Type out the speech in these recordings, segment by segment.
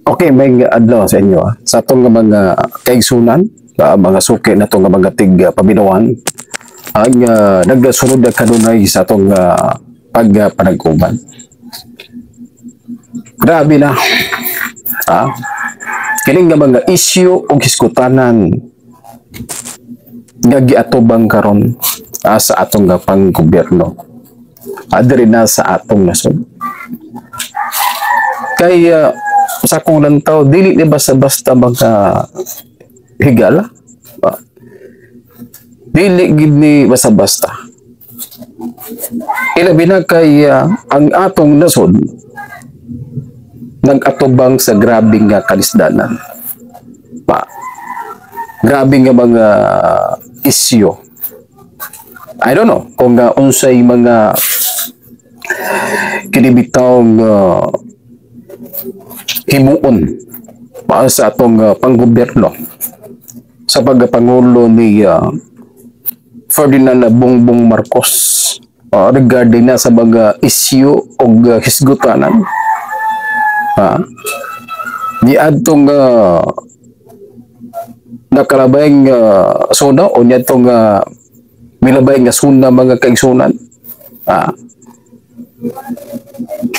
Okay, may adlaw sa inyo. Sa atong nga mga kaigsunan, mga suki na itong mga tig pabinawan, ang nagsunod na kanunay sa atong pagpanagkuman. Grabe na. Kining nga mga issue o hiskutanan nga giatubang karon sa atong panggobyerno. Diri na sa atong nasod. Kaya sa kong lantaw, dili ni basta-basta mga higala. Dili gid ni basta-basta. Ilabi na kay ang atong nasod nag-atubang sa grabing nga kalisdanan. Grabe nga mga isyu. I don't know kung unsay mga kinibitawng himuon para sa atong panggobyerno sa pagpangulo ni Ferdinand Bongbong Marcos regarding na sa mga isyu o hisgutanan. Di adtong nakalabayang suna o niya itong milabay nga suna mga kaigsunan.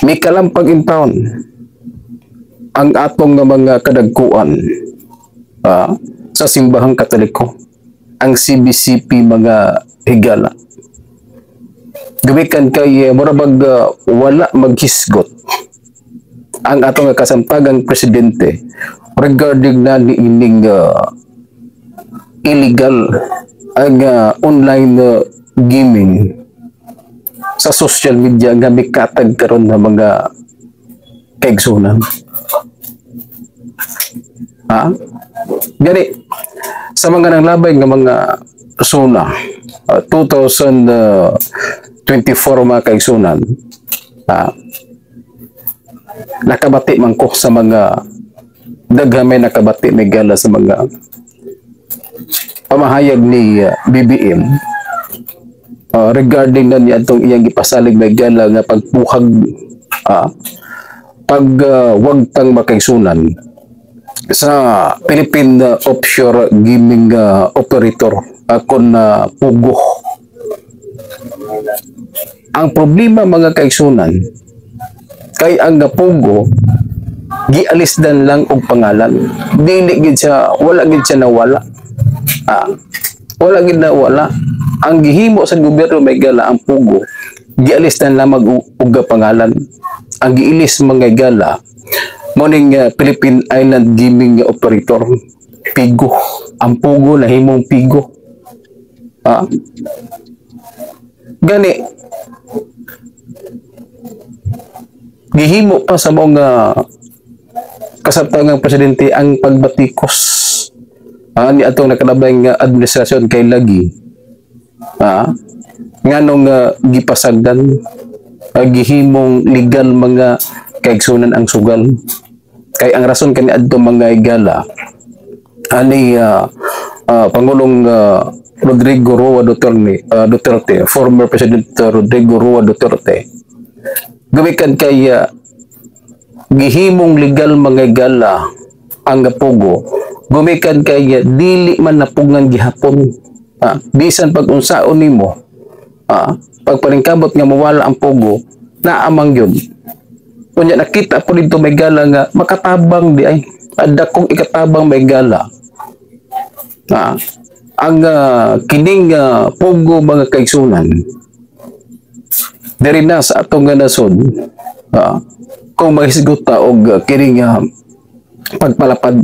May kalampag in town ang atong mga kadagkuan sa simbahang katoliko, ang CBCP mga higala. Gumikan kay murabag wala maghisgot ang atong kasamtagang presidente regarding na ni ining illegal ang online gaming sa social media nga mikatag karon ng mga kaigsunan. Gani sa mga nanglabay nga mga suna 2024 mga kaigsunan, nakabati man ko sa mga daghamay nakabati may gala sa mga pamahayag ni BBM regarding na niya itong iyang ipasalig may gala nga pagpuhag pagwagtang makaigsunan sa Philippine offshore gaming operator kon Pugo. Ang problema mga kaigsunan kay ang Pugo gialisdan lang og pangalan, dili gid siya, wala gid siya nawala. Wala gid nawala. Ang gihimo sa gobyerno may gala ang Pugo gialisdan lamang og pangalan. Ang giilis mga gala morning Philippine Island Gaming Operator Pigo. Ang Pugo na himong Pigo. Gani gihimo pa sa mga kasabtangang presidente ang pagbatikos ni atong nakalabay nga administrasyon kay lagi nganong gipasagdan gihimong legal mga kaigsunan ang sugal. Kay ang rason kani adto mga igala ani Pangulong Rodrigo Roa Duterte, former President Rodrigo Roa Duterte, gumikan kay gihimong legal mga igala ang Pugo, gumikan kay dili man napugngan gihapon. Bisan pag unsaon nimo pagpalingkabot nga mawala ang Pugo na amang yun. Kunya nakita po dito may gala nga makatabang di ay adakong ikatabang may gala. Ang kining Pugo mga kaigsunan diri na sa atong nasod kung mahisguta og kining pagpalapad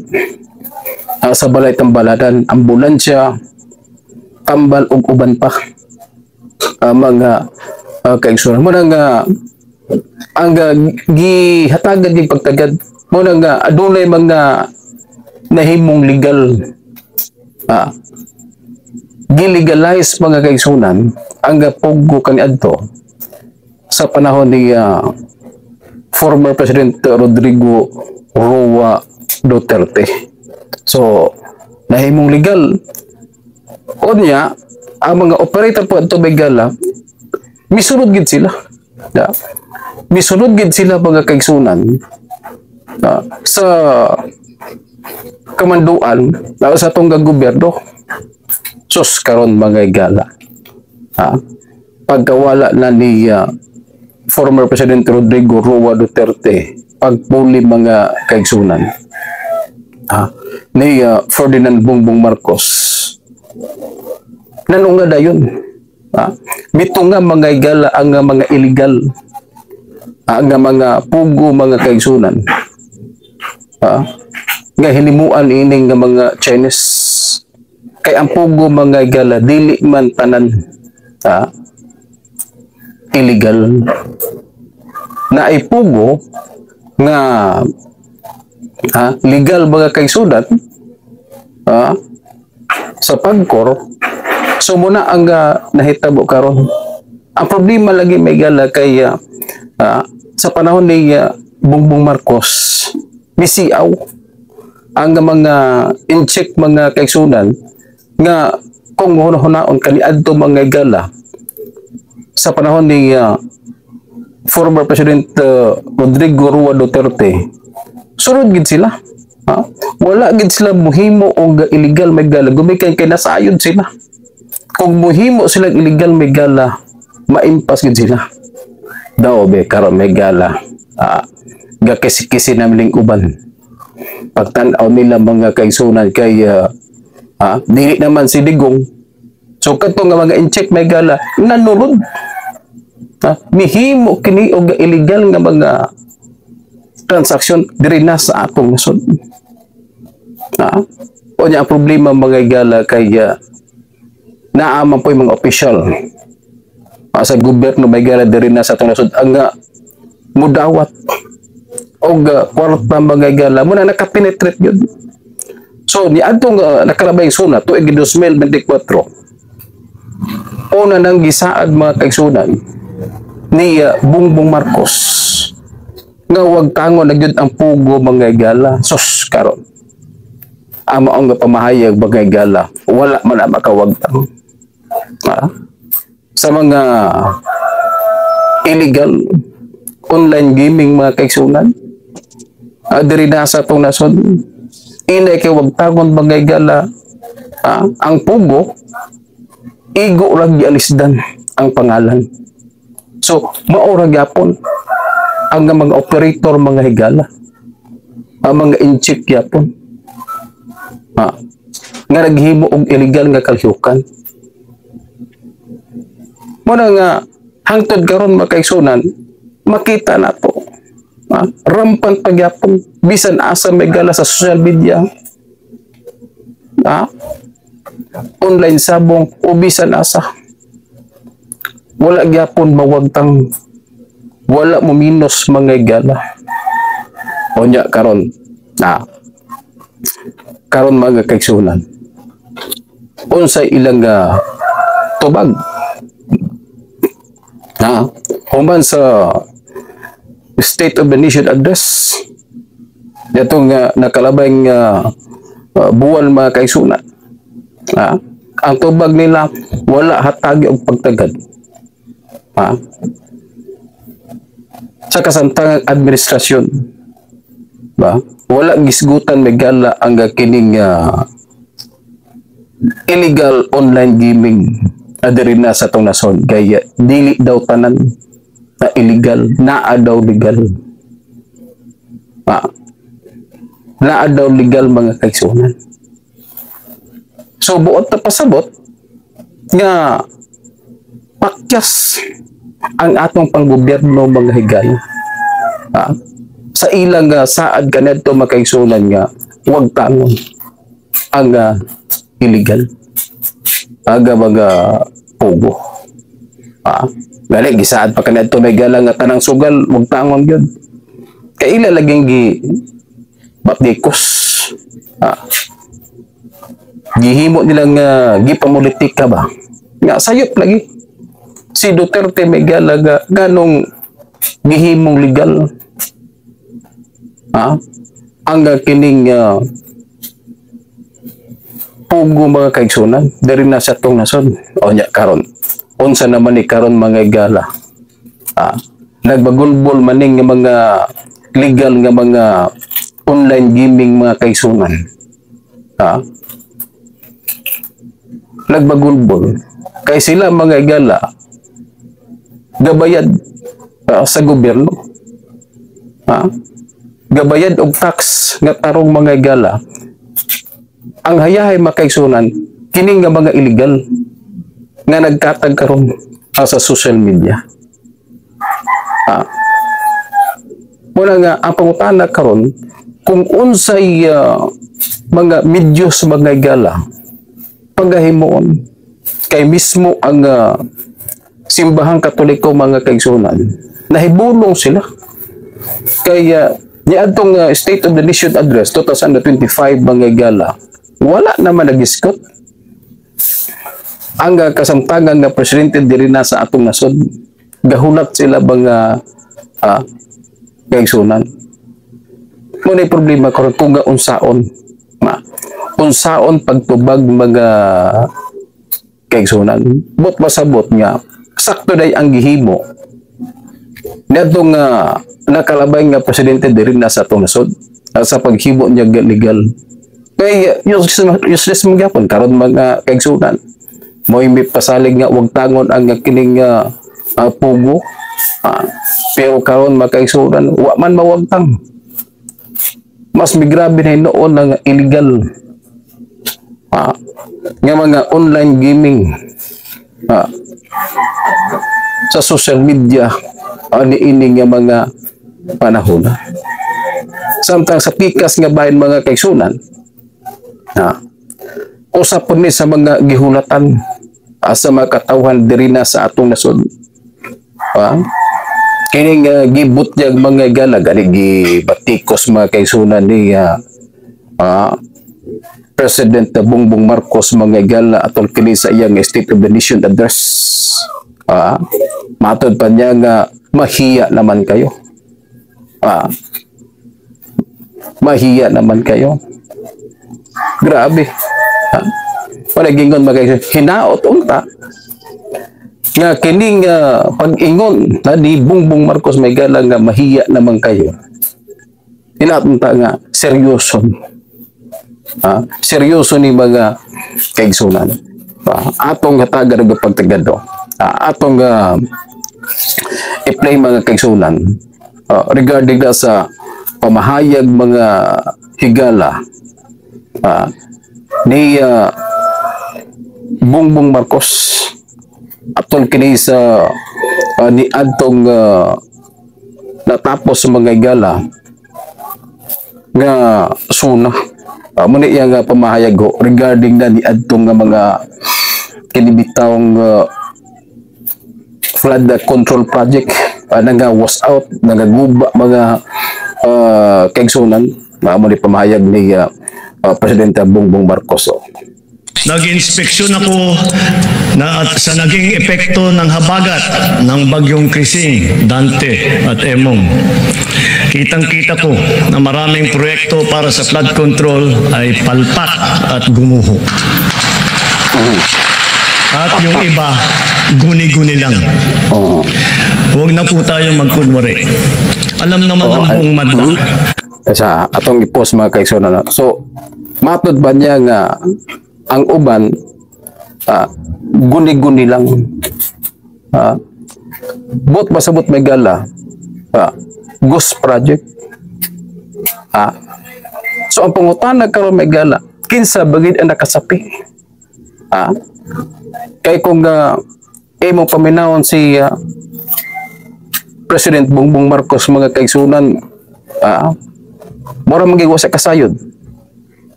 sa balay tambaladan, ambulansya, kambal ug uban pa mga kaigsunan mo nga ang gihatagan din pagtagad mo nga adunay mga nahimong legal gilegalize mga kaigsunan ang Pugo kaniadto sa panahon ni former President Rodrigo Roa Duterte. So nahimong legal unya ang mga operator po adto Begala misunod gid sila. Misunod gid sila mga kaigsunan sa kamanduan sa atong gobyerno. Sus karon mga higala. Pagkawala na ni former President Rodrigo Roa Duterte, pagpuli mga kaigsunan ni Ferdinand Bongbong Marcos, nanunga dayon. Mitunga mga higala ang mga illegal, ang mga pugo mga kaigsunan, nga hinimuan ining nga mga Chinese. Kay ang pugo mga higala dili man tanan illegal, na ay pugo nga legal mga kaigsunan sa pagkor. So muna ang nahitabo karon. Ang problema lagi may gala kay sa panahon ni Bongbong Marcos, misiaw ang mga in-check mga kaigsunan nga kung hunaon kaniadto mga gala sa panahon ni former President Rodrigo Roa Duterte, sunod gid sila. Wala gid sila muhimo og illegal may gala, gumikay kay nasayod sila. Kung muhimo silang illegal may gala, maimpas gid sila. Daw be karon may gala, gakisi-kisi namin uban. Pagtan-aw nila mga kaigsunan kay dili naman si Digong. So kato nga mga in-check may gala nanulod. Mihimo kini og illegal nga mga transaksyon diri na sa atong nasod. O nya ang problema mga gala kay naaman po yung mga opisyal sa gobyerno may gala diri na sa atong nasod ang mudawat og kwarta mga gala muna nakapenetrate yun. So ni adtong nakalabay suna tuig 2024, una nang gisaad mga kaigsunan ni Bongbong Marcos nga wag tangon na gyud ang pugo mga gala. Sus karon amo ang pamahayag mga gala wala man na makawag tangon sa mga illegal online gaming mga kaigsunan diri na sa atong nasod. Inay kay wag tangon mga gala ang pugo igo ra gialisdan ang pangalan. So maura gyapon ang mga operator mga higala, ang mga in-check gyapon nga naghimo og illegal nga kalhyukan. Muna nga hangtod karon mga kaigsunan makita nato rampant pagyapon bisan asa may gala sa social media, online sabong o bisan asa wala gyapon mawagtang wala mo minus mga gala. O nya karon karon mga kaigsunan unsay ilang tubag human sa State of the Nation Address datong nakalabay buwan mga kaigsunan. Ang tubag nila wala hatagi og pagtagad sa kasamtangang administrasyon wala gisgutan may gala ang kining illegal online gaming diri na sa atong nasod kaya dili daw tanan na illegal, naa daw legal. Naa daw legal mga kaigsunan. So buot na pasabot nga pakyas ang atong panggobyerno mga higala sa ilang saad kanadto mga kaigsunan nga huwag tangon ang illegal aga mga pugo. Gali gisaad pa kanadto may gala nga tanang sugal huwag tangon yun. Kay ila laging batikos. Gihimo nilang gipamulitika ba? Nga sayop lagi. Si Duterte may gala ganong gihimong legal. Ang kining pugo mga kaigsunan diri na sa tong nasod. O nya karon. Unsa naman ni karon mga gala? Nagbagulbol maning nga mga legal nga mga online gaming mga kaigsunan. Nagbagulbol. Kay sila mga igala, gabayad sa gobyerno. Gabayad og tax nga tarong mga igala. Ang hayahay makaigsunan, kining nga mga illegal nga nagkatag karon sa social media. Muna nga, ang pangutana karon kung unsay mga medyos mga igala, paghahimuon kay mismo ang simbahang katoliko mga kaigsunan, nahibulong sila. Kaya niadtong State of the Nation Address 2025 mga igala, wala naman nagiskot ang kasamtangan nga presidente diri na sa atong nasod. Gahulat sila mga kaigsunan. Muna problema karon kung unsaon pagtubag mga kaigsunan. Bot masabot nga sakto day ang gihimo niadtong nakalabay nga presidente diri na sa atong nasod sa paghimo niya legal. Kay useless mo gyapon karon mga kaigsunan. Mo'y may pasalig nga wag tangon ang kining pugo. Pero karon mga kaigsunan wa man mawagtang. Mas migrabe na noon ang illegal nga mga online gaming sa social media niini nga mga panahon. Samtang sa pikas nga bahin mga kaigsunan, usap po ni sa mga gihulatan sa mga katawhan diri na sa atong nasod. Kining gibutyag mga igala gani gibatikos mga kaigsunan ni President Bongbong Marcos mga igala atol kini sa iyang State of the Nation Address. Matod pa niya nga mahiya naman kayo. Mahiya naman kayo. Grabe. Panagingon mga hinaot unta nga kining pag-ingon ni Bongbong Marcos may gala nga mahiya naman kayo. Hinaot unta nga seryoso. Seryoso ni mga kaigsunan. Atong hatagan og pagtagado. Atong i-play mga kaigsunan regarding na sa pamahayag mga higala ni Bongbong Marcos atol kini sa ni adtong natapos sa mga igala nga suna muna iya nga pamahayag regarding na ni adtong mga kinibitawng flood control project nga was out nagaguba mga kaigsunan muna pamahayag ni Presidente Bongbong Marcos. Nag-inspeksyon ako sa naging epekto ng habagat ng bagyong Krising, Dante at Emong. Kitang-kita ko na maraming proyekto para sa flood control ay palpak at gumuho. At yung iba, guni-guni lang. Huwag na po tayo magkunwari. Alam naman ng buong madla. Sa atong i-post mga kaigsunan. So, matod ba niya nga ang uban guni-guni lang. Bot pasabot may gala. Ghost project. So ang pangutana karon may gala, kinsa bagid ang nakasapi. Kay kung imong paminawon si President Bongbong Marcos mga kaigsunan, mura magiwa sa kasayod.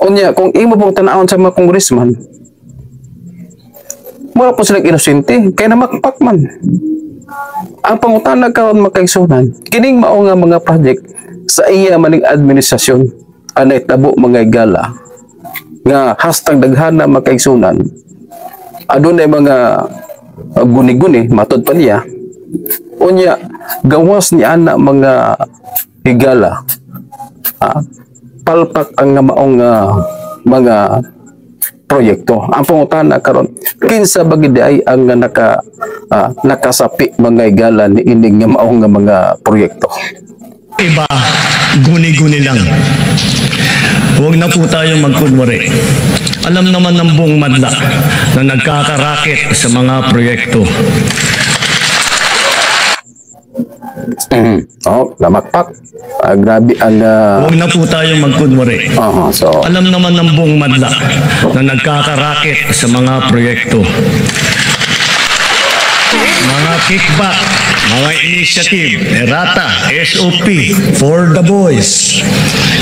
Unya, kung imo pong tanawon sa mga congressman, mura po silang inosente, kaya namakpak man. Ang pangutana karon mga kaigsunan, kining mao nga mga project sa iya maning administrasyon anay tabo mga igala nga hashtag daghana mga kaigsunan adunay mga guni-guni matod pa niya. Unya, gawas ni ana mga higala palpak ang maong mga proyekto. Ang pangutana karon, kinsa bagid ay ang nakasapi mga igala ni ining nga maong mga proyekto. iba, guni-guni lang. Huwag na po tayo magkunwari. Alam naman ng buong madla na nagkakaraket sa mga proyekto. Lamakpak. Grabe ang... Huwag na po tayo magkunwari. so, Alam naman ng buong madla na nagkakaraket sa mga proyekto. Mga kickback, mga initiative, errata, SOP, for the boys.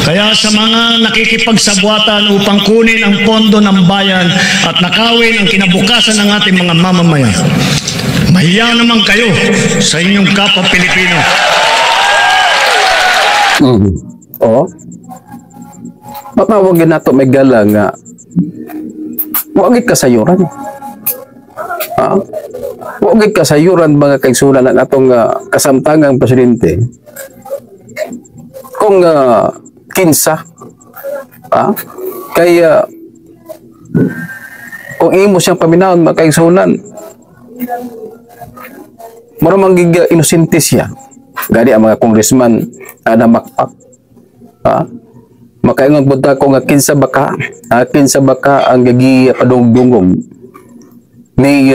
Kaya sa mga nakikipagsabwatan upang kunin ang pondo ng bayan at nakawin ang kinabukasan ng ating mga mamamayan, mahiya naman kayo sa inyong kapwa Pilipino. Matawagin nato may gala nga wagit kasayuran. Wagit kasayuran mga kaigsunan ng atong kasamtangang presidente. Kung kinsa kaya kung imo siyang paminahon mga kaigsunan, maramang giga inosente siya. Gani ang mga congressman na makpak. Makaingon po ko nga kinsa baka ang gagi padungdungog ni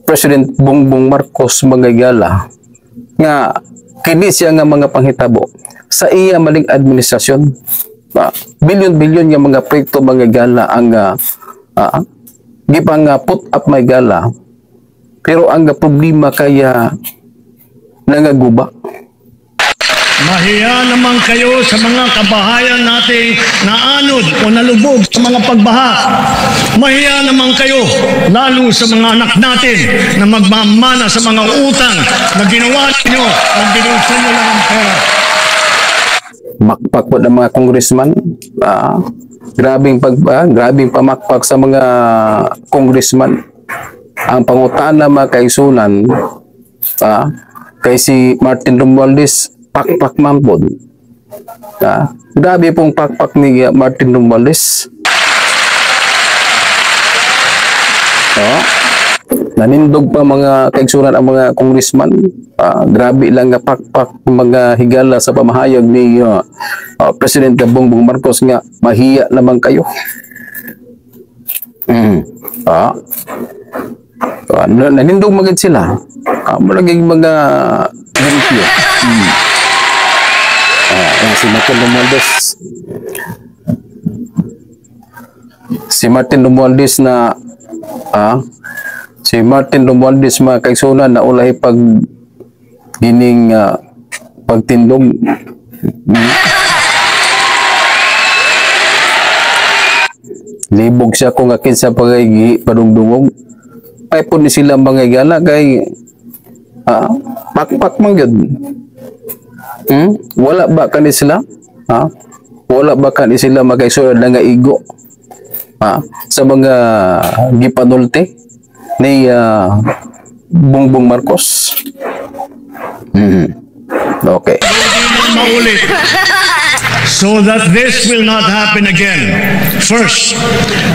President Bongbong Marcos Manggagala nga kini siya nga mga panghitabo sa iya maling administrasyon. Bilyon-bilyon nga mga proyekto Manggagala ang gipang put up Manggagala, pero ang problema kaya nangaguba. Mahiya naman kayo sa mga kabahayan nating naanod o nalubog sa mga pagbaha. Mahiya naman kayo lalo sa mga anak natin na magmamana sa mga utang na ginawa ninyo nang binulsan nyo lang ang pera. Makpak po ng mga congressman. Grabing pamakpak sa mga congressman. Ang pangutaan na mga kaisunan kay si Martin Romualdez, pakpak mampod. Grabe pong pakpak ni Martin Romualdez. Nanindog pa mga kaigsunan ang mga congressman. Grabe lang nga pakpak mga higala sa pamahayag ni President Bongbong Marcos nga mahiya naman kayo. Nanindog magad sila. Malaging mga limpyo. Si Martin Romualdez. Si Martin Romualdez mga kaigsunan na ulay pag gining pagtindog. Libog siya kung akin sa padungdungog. Ay po ni sila mga gala kay pakpak man gyud. Wala ba kani sila? Wala ba kani sila magkaisuran nga igo? Sa mga gipanulti ni Bongbong Marcos. Okay. Maulit. So that this will not happen again. First,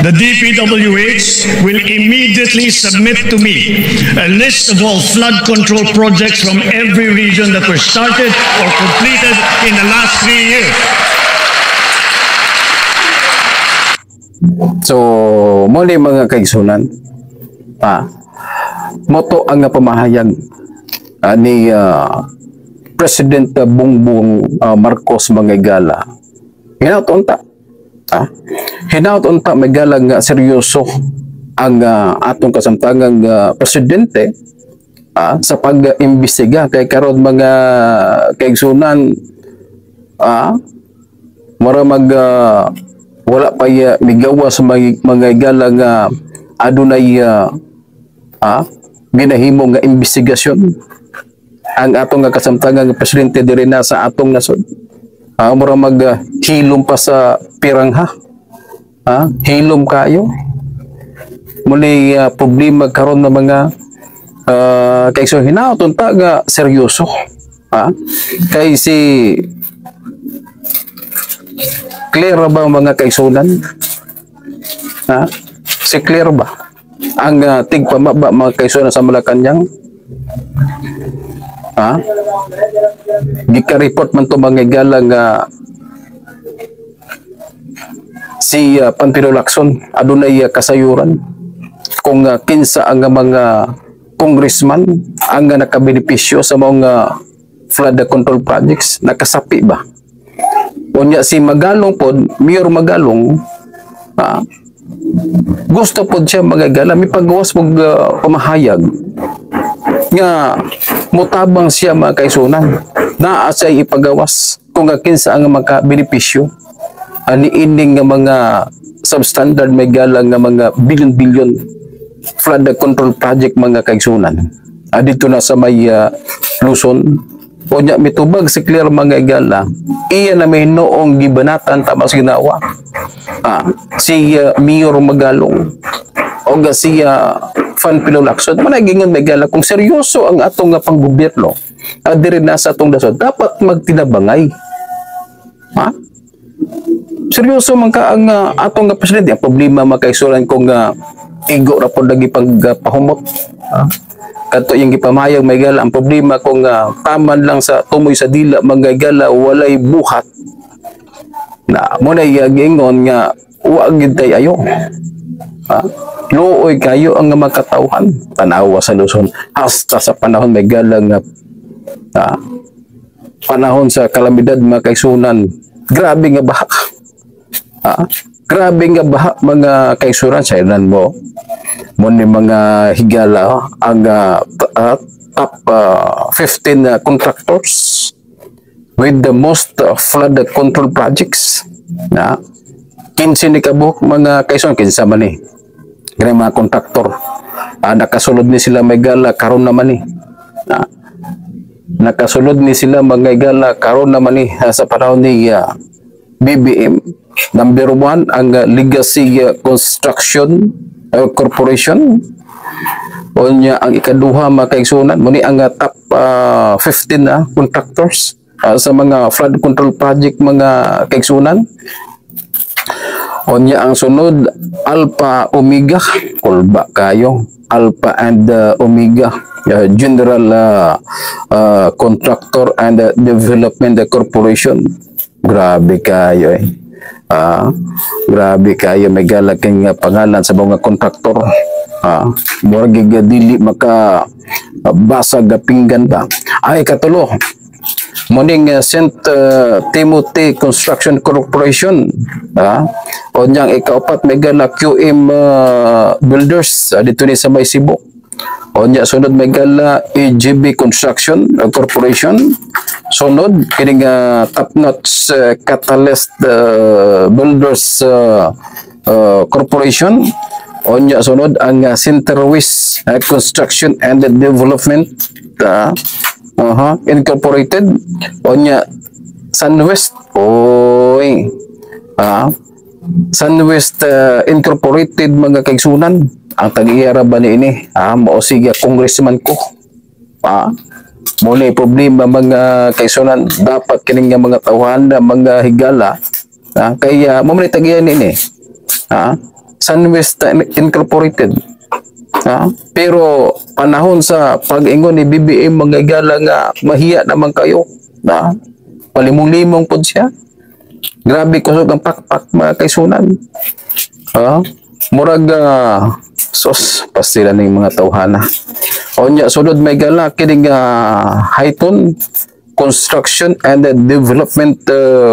the DPWH will immediately submit to me a list of all flood control projects from every region that were started or completed in the last 3 years. So, muli mga kaigsunan, moto ang pamahayag ni President Bongbong Marcos Manggagala. Hinaut-unta Manggagala nga seryoso ang atong kasamtangang presidente sa pag-imbestiga kay karon mga kaigsunan wala pa migawa sa Manggagala nga adunay ginahimo nga imbestigasyon ang atong kasamtangang presidente diri na sa atong nasod. Mura hilom pa sa pirangha. Hilom kayo. Muli problema karon na mga kay so hinaut nga seryoso. Kay si Claire ba mga kaigsunan? Si Claire ba ang tigpamaba mga kaigsunan sa Malacanang? Ha? Gika-report man to mga higala nga si Panfilo Lacson adunay kasayuran kung kinsa ang mga congressman ang nakabenepisyo sa mga flood control projects, nakasapi ba? Unya si Magalong pod, Mayor Magalong, gusto pod siya magagala, may paggawas pag pamahayag nga mutabang siya mga kaisunan, naa siya ipagawas kung kinsa ang makabenepisyo ani ining nga mga substandard may galang nga mga billion-billion flood control project mga kaigsunan. Dito na sa may Luzon. O niya, mitubag si Claire mga gala, iya na may noong gibanatan tama sa ginawa. Si Mayor Magalong o si Panfilo Lacson, managingan may gala, kung seryoso ang atong nga panggobyerno, diri na sa atong dasod, dapat magtinabangay. Seryoso man ka ang atong nga presidente. Ang problema makaisulan kung igo ra po lagi pagpahumot. Kato yung gipamayag may gala. Ang problema kung taman lang sa tumoy sa dila mga gala walay buhat. Na mo na gingon nga uwag gid tay ayo. Luoy kayo ang makatawhan. Tanawa sa Luzon hasta sa panahon may gala nga panahon sa kalamidad mga kaisunan. Grabe nga baha. Grabe nga baha mga kaisuran sa ilan mo ni mga higala ang top 15 contractors with the most flood control projects na 15 ni kabuk mga kaisuran, kinsa man ni ganang mga kontraktor. Nakasulod ni sila may gala karon naman ni nakasulod ni sila mga gala karon naman ni sa panahon ni BBM. Number 1 ang Legacy Construction Corporation. O niya ang ikaduha mga kaigsunan muni ang top 15 contractors sa mga flood control project mga kaigsunan. O niya ang sunod Alpha Omega, kulba kayo, Alpha and Omega General Contractor and Development Corporation. Grabe kayo grabe kayo, may galaging pangalan sa mga kontraktor. Murag dili maka basag pinggan ba. Ay katulo morning St. Timothy Construction Corporation. O niyang ikaupat may gala QM Builders dito ni sa may Cebu. O niya sunod may gala AGB Construction Corporation. Sunod kining top-notch Catalyst Builders Corporation. O niya sunod ang Centerwest Construction and Development Incorporated. O niya Sunwest Sunwest Incorporated mga kaigsunan. Ang tag-iara ba ni ini? Mao sige congressman ko. Muna problema mga kaigsunan, dapat kining nga mga tawhan na mga higala kaya mo man tag-iyan ini. Sunwest Incorporated. Pero panahon sa pag-ingon ni BBM mga higala nga mahiya naman kayo. Palimong-limong pod siya. Grabe kusog ang pakpak mga kaigsunan. Murag sos pastila ning mga tawhana. O nya sunod may gala kining Highton Construction and Development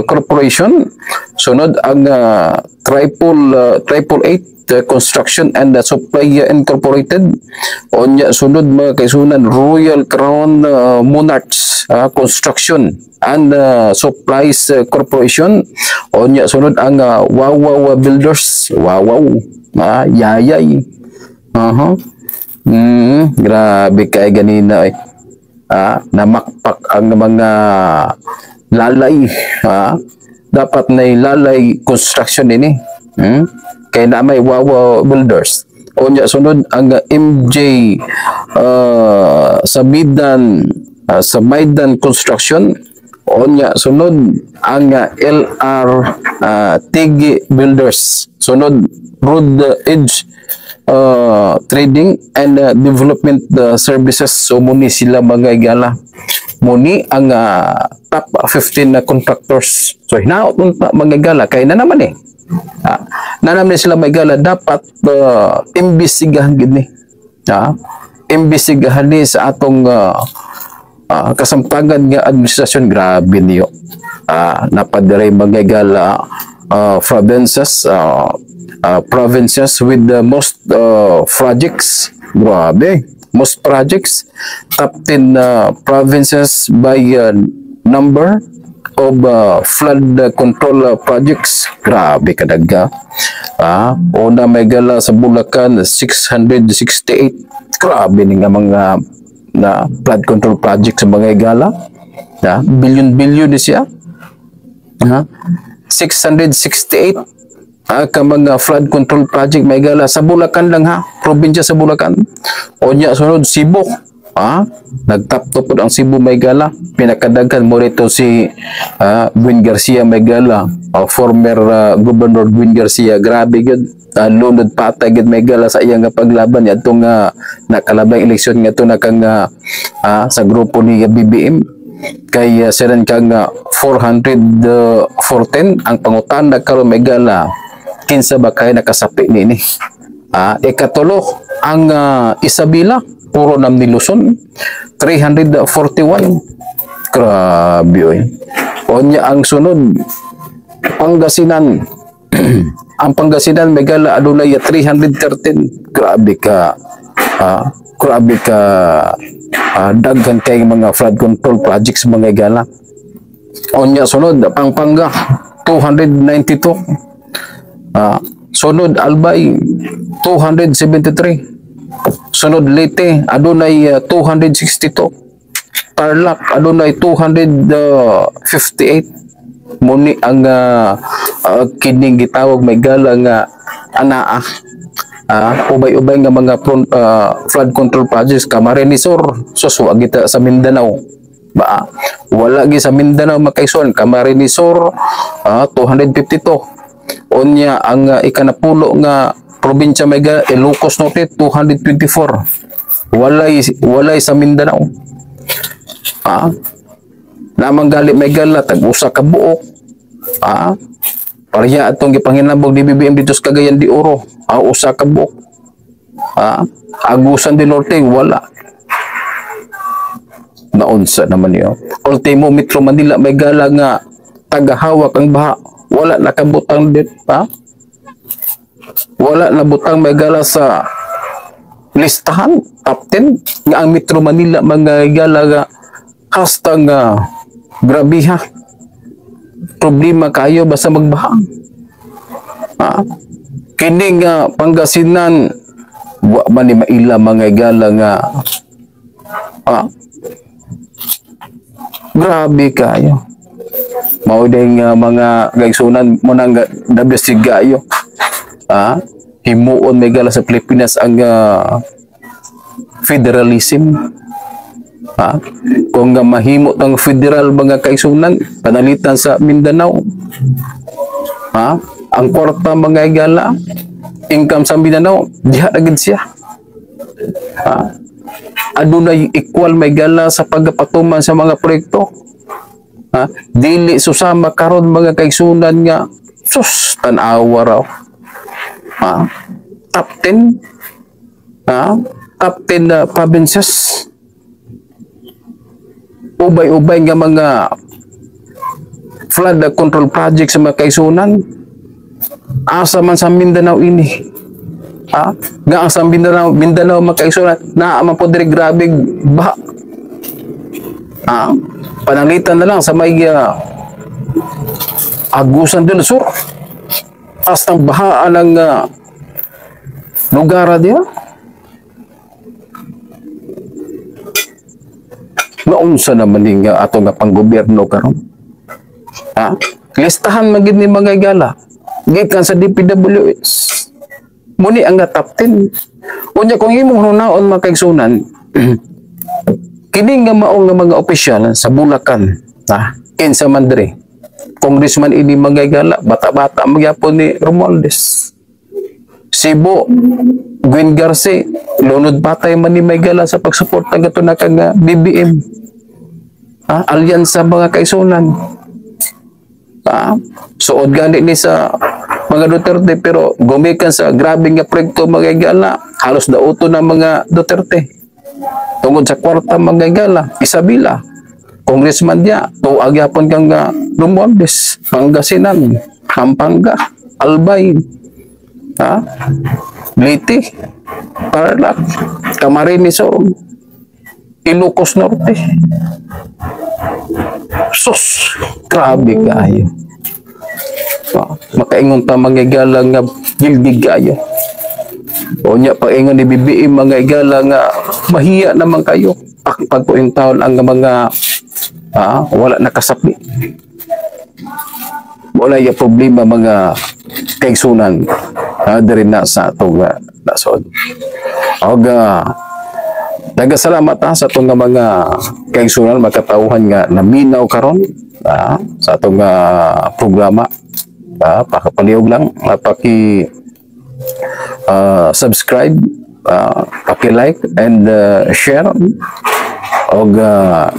Corporation. Sunod ang Triple Eight Construction and Supply Incorporated. O nya sunod mga kaisunan Royal Crown Monarchs Construction and Supplies Corporation. O nya sunod ang Wawaw Builders. Yayay. Grabe kay ganina namakpak ang mga lalay. Dapat na lalay construction ini. Kaya na may Wawa Builders. O nya sunod ang MJ sa Maidan Construction. O nya sunod ang LR Tigi Builders. Sunod Road Edge Trading and Development Services. So muni sila mga igala. Muni ang top 15 na contractors. So hinaot mo pa mga igala kay na naman na naman sila mga igala dapat imbestigahan gid ni. Imbestigahan ni sa atong kasamtangan nga administrasyon. Grabe niyo. Napadiray mga igala provinces with the most projects. Grabe. Most projects. Top 10 provinces by number of flood control projects. Grabe kadaga. Una may gala sa Bulacan 668. Grabe ni nga mga na flood control projects sa mga gala. Billion siya. 668 ka mga flood control project may gala sa Bulacan lang probinsya sa Bulacan. Onya sunod Cebu. Nagtap to po ang Cebu may gala. Pinakadaghan mo rito si Buin Garcia may gala, former Governor Buin Garcia. Grabe gud. Lunod patay gud may gala sa iyang paglaban adtong nakalabang eleksyon nga to nakang sa grupo ni BBM. Kay siran kang 410 ang pangutan nagkaroon may gala kinsa ba kay nakasapi nini. Ikatulo ang Isabela puro nam ni Luzon 341. Grabe oy. Onya ang sunod Pangasinan. Ang Pangasinan may gala adunay 313. Grabe ka daghan kay mga flood control projects mga gala. Onya sunod Pampanga 292. Sunod Albay 273. Sunod Leyte adunay 262. Tarlac adunay 258. Muni ang kining gitawag may gala nga ubay-ubay nga mga flood control projects. Camarines-Sur suswa kita sa Mindanao wala gi sa Mindanao makaison. Camarines-Sur 252. Onya ang ikanapulo nga probinsya may gala Ilocos Norte 224. Walay sa Mindanao. Namang gali may gala tag-usa ka buok. Pareha atong gipanginabog ni BBM dito sa Cagayan de Oro. Usa ka buok. Agusan del Norte wala. Naunsa naman niyo. Ultimo Metro Manila may gala nga tagahawak ang baha. Wala nakabutang dit wala na butang may gala sa listahan top 10 nga ang Metro Manila mga gala nga hasta nga grabe problema kayo basta magbaha. Kini nga Pangasinan wa man ni maila mga gala nga grabe kayo. Mao ding mga gaigsunan mo nang dabesigayo. Himuon may gala sa Pilipinas ang federalism. Kung mahimo tang federal mga kaigsunan panalitan sa Mindanao. Ang kwarta mga gala income sa Mindanao diha agad siya. Adunay equal may gala sa pagpatuman sa mga proyekto. Dili susama karon mga kaigsunan nga sus tan-awa raw. Top 10 top 10 provinces ubay-ubay nga mga flood control projects sa mga kaigsunan. Asa man sa Mindanao ini nga ang sa Mindanao mga kaigsunan naa man po diri grabe baha. Panalitan na lang sa may Agusan del Sur. Hasta bahaan ng lugar diya. Naunsa naman yung ato nga panggobyerno karon. Listahan magid ni mga gala. Gikan sa DPWH. Muni ang top 10. Unya kung imong hunaon mga kaigsunan, kini nga maong nga mga opisyal sa Bulacan, kinsa man diri. Congressman ini mga gala, bata-bata magyapon ni Romualdez. Cebu, Gwen Garce, lunod patay man ni Maygala sa pagsuporta gato na kag BBM. Alyansa mga kaigsunan. Suod gani ni sa mga Duterte pero gumikan sa grabe nga proyekto mga Higala, halos dauto ng mga Duterte. Tungod sa kwarta mga Higala, Isabela, congressman niya, tuwag yapon kang Romualdez, Pangasinan, Pampanga, Albay, Leyte, Tarlac, Camarines Sur, Ilocos Norte. Sus, grabe kayo. Makaingon pa mga Higala nga gildig kayo. O niya, paingon ni BBM mga Higala nga mahiya naman kayo. Pag po yung taon ang mga wala nakasapi. Wala yung problema mga kaigsunan diri na sa itong nasod. O nagasalamat sa itong mga kaigsunan makatauhan nga naminaw karon sa itong programa. Pakapalihog lang, subscribe, paki-like and share. O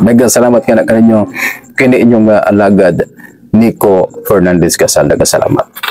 nagasalamat ka na kaninyo kini inyong alagad Nico Fernandez Casal. Nagasalamat.